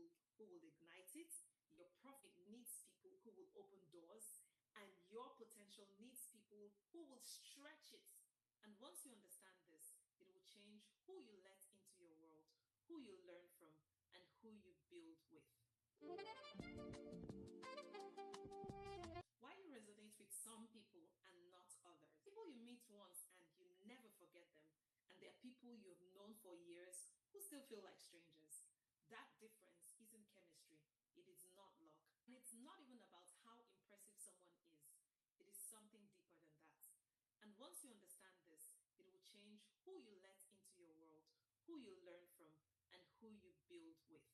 people who will ignite it. Your profit needs people who will open doors. And your potential needs people who will stretch it. And once you understand this, it will change who you let into your world, who you learn from, and who you build with. Why you resonate with some people and not others. People you meet once and you never forget them. And there are people you've known for years who still feel like strangers. That difference isn't chemistry. It is not luck. And it's not even about how impressive someone is. It is something deeper than that. And once you understand this, it will change who you let into your world, who you learn from, and who you build with.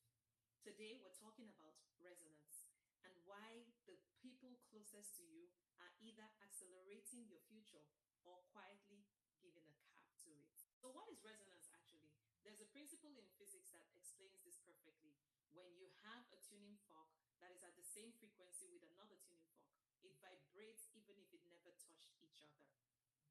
Today, we're talking about resonance and why the people closest to you are either accelerating your future or quietly giving a cap to it. So what is resonance actually? There's a principle in physics that explains this perfectly. When you have a tuning fork that is at the same frequency with another tuning fork, it vibrates even if it never touched each other.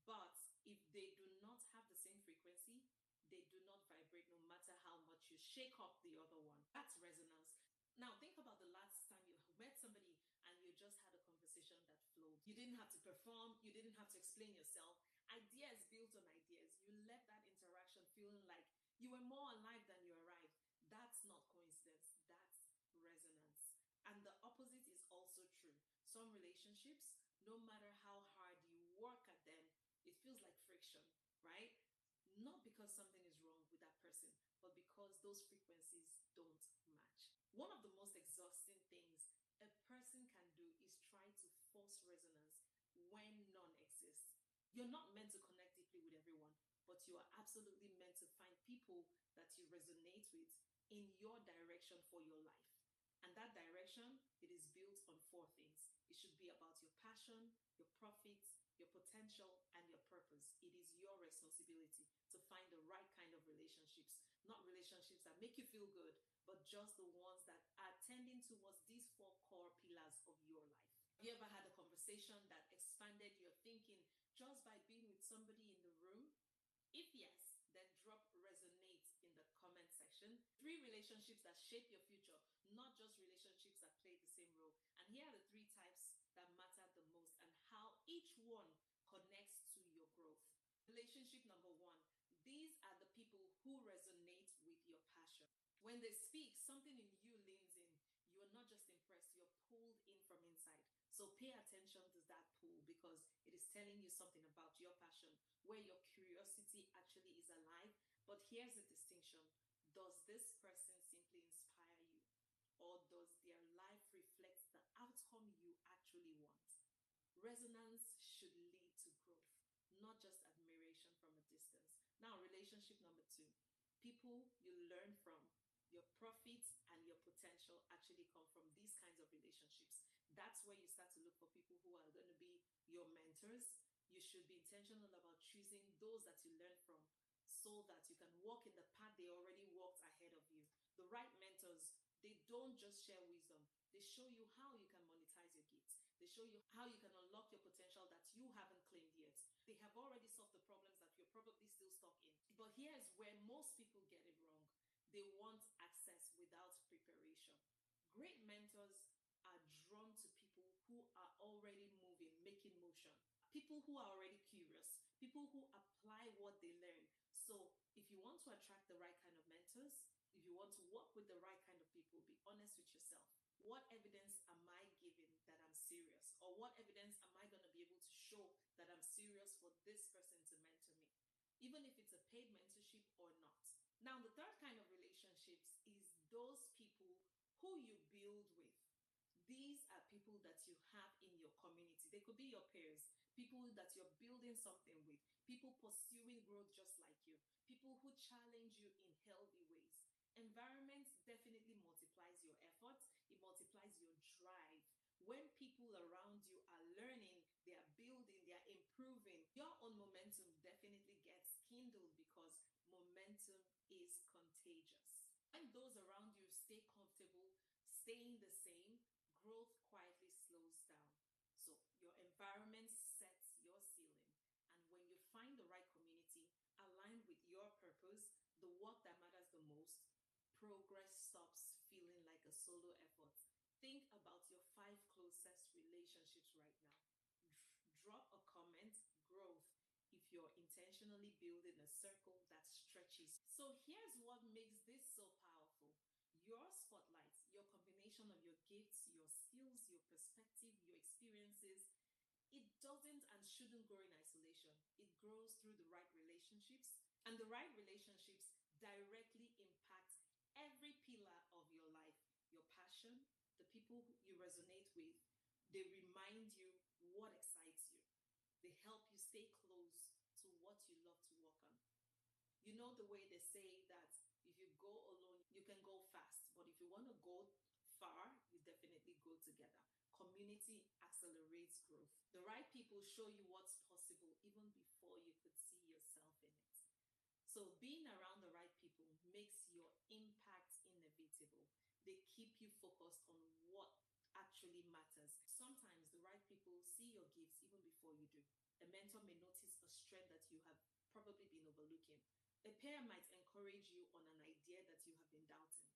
But if they do not have the same frequency, they do not vibrate no matter how much you shake up the other one. That's resonance. Now, think about the last time you met somebody and you just had a conversation that flowed. You didn't have to perform, you didn't have to explain yourself. Ideas built on ideas. You left that interaction feeling like you were more alive than you arrived. That's not coincidence, that's resonance. And the opposite is also true. Some relationships, no matter how hard you work at them, it feels like friction, right? Not because something is wrong with that person, but because those frequencies don't match. One of the most exhausting things a person can do is try to force resonance when none exists. You're not meant to connect deeply with everyone, but you are absolutely meant to find people that you resonate with in your direction for your life. And that direction, it is built on four things. It should be about your passion, your profits, your potential, and your purpose. It is your responsibility to find the right kind of relationships, not relationships that make you feel good, but just the ones that are tending towards these four core pillars of your life. Have you ever had a conversation that expanded your thinking just by being with somebody in the room? If yes, then drop resonate in the comment section. 3 relationships that shape your future, not just relationships that play the same role. And here are the 3 types that matter the most and how each one connects to your growth. Relationship number 1. These are the people who resonate with your passion. When they speak, something in you leans in. You are not just impressed, you're pulled in from inside. So pay attention to that pull because it is telling you something about your passion, where your curiosity actually is alive. But here's the distinction. Does this person simply inspire you? Or does their life reflect the outcome you actually want? Resonance should lead to growth, not just admiration from a distance. Now, relationship number 2. People you learn from. Your profits and your potential actually come from these kinds of relationships. That's where you start to look for people who are going to be your mentors. You should be intentional about choosing those that you learn from so that you can walk in the path they already walked ahead of you. The right mentors, they don't just share wisdom. They show you how you can monetize your gifts. They show you how you can unlock your potential that you haven't claimed yet. They have already solved the problems that you're probably still stuck in. But here's where most people get it wrong. They want access without preparation. Great mentors are drawn to people who are already moving, making motion. People who are already curious. People who apply what they learn. So if you want to attract the right kind of mentors, if you want to work with the right kind of people, be honest with yourself. What evidence am I giving that I'm serious? Or what evidence am I going to be able to show that I'm serious for this person to mentor me? Even if it's a paid mentorship or not. Now, the third kind of relationships is those people who you build with. These are people that you have in your community. They could be your peers, people that you're building something with, people pursuing growth just like you, people who challenge you in healthy ways. Environment definitely multiplies your efforts. It multiplies your drive. When people around you are learning, they are building, they are improving, your own momentum definitely gets kindled because momentum is contagious. When those around you stay comfortable, staying the same, growth quietly slows down. So your environment sets your ceiling. And when you find the right community aligned with your purpose, the work that matters the most, progress stops feeling like solo effort. Think about your 5 closest relationships right now. Drop a comment, growth, if you're intentionally building a circle that stretches. So here's what makes this so powerful. Your spotlight, your combination of your gifts, your skills, your perspective, your experiences, it doesn't and shouldn't grow in isolation. It grows through the right relationships, and the right relationships directly impact every pillar of your life. Your passion, the people you resonate with, they remind you what excites you. They help you stay close to what you love to work on. You know the way they say that if you go alone, you can go fast, but if you want to go far, you definitely go together. Community accelerates growth. The right people show you what's possible even before you could see yourself in it. So being around the right people makes your impact inevitable. They keep you focused on what actually matters. Sometimes the right people see your gifts even before you do. A mentor may notice a strength that you have probably been overlooking. A peer might encourage you on an idea that you have been doubting.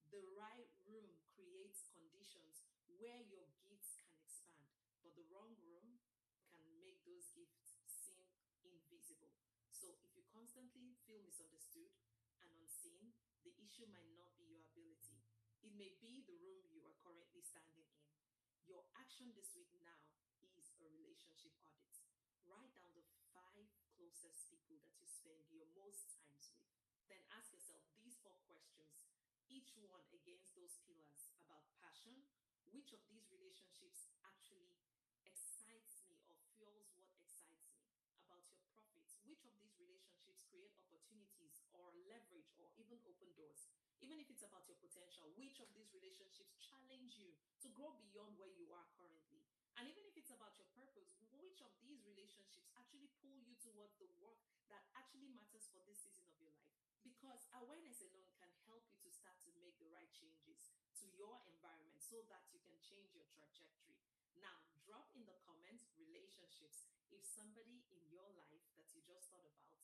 The right room creates conditions where your gifts can expand, but the wrong room can make those gifts seem invisible. So if you constantly feel misunderstood and unseen, the issue might not be your ability. It may be the room you are currently standing in. Your action this week now is a relationship audit. Write down the 5 closest people that you spend your most times with. Then ask yourself these 4 questions, each one against those pillars about passion. Which of these relationships actually excites me or fuels what excites me? About your profits, which of these relationships create opportunities or leverage or even open doors? Even if it's about your potential, which of these relationships challenge you to grow beyond where you are currently? And even if it's about your purpose, which of these relationships actually pull you towards the work that actually matters for this season of your life? Because awareness alone can help you to start to make the right changes to your environment so that you can change your trajectory. Now, drop in the comments relationships if somebody in your life that you just thought about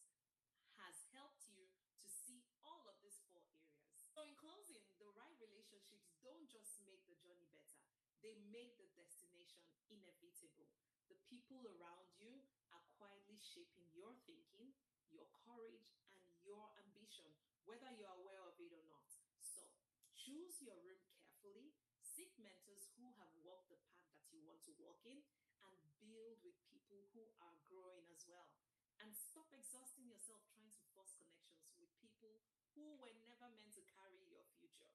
has helped you to see all of these 4 areas. So, in closing, the right relationships don't just make the journey better, they make the destination inevitable. The people around you are quietly shaping your thinking, your courage, and your ambition, whether you're aware of it or not. So, choose your room carefully, seek mentors who have walked the path that you want to walk in, and build with people who are growing as well. And stop exhausting yourself trying to force connections with people who were never meant to carry your future.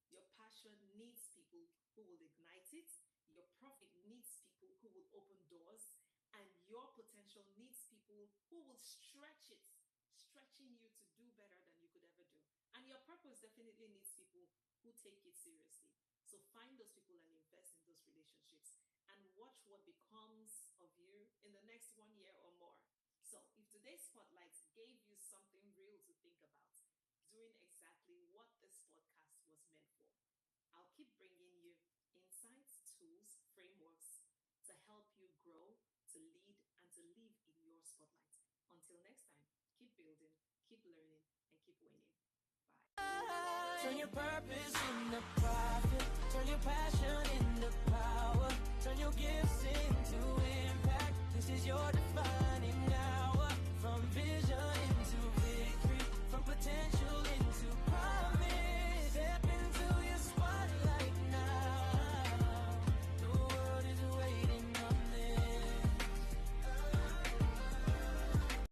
Your passion needs people who will ignite it. Your profit needs people who will open doors. And your potential needs people who will stretch it, stretching you to do better than you could ever do. And your purpose definitely needs people who take it seriously. So find those people and invest in those relationships and watch what becomes of you in the next 1 year or more. So if today's spotlight gave you something real to think about, doing exactly what this podcast was meant for, I'll keep bringing you insights, tools, frameworks to help you grow, to lead, and to live in your spotlight. Until next time, keep building, keep learning, and keep winning. Bye. Turn your purpose into profit. Turn your passion into power. Turn your gifts into impact. This is your defining hour. From vision into victory. From potential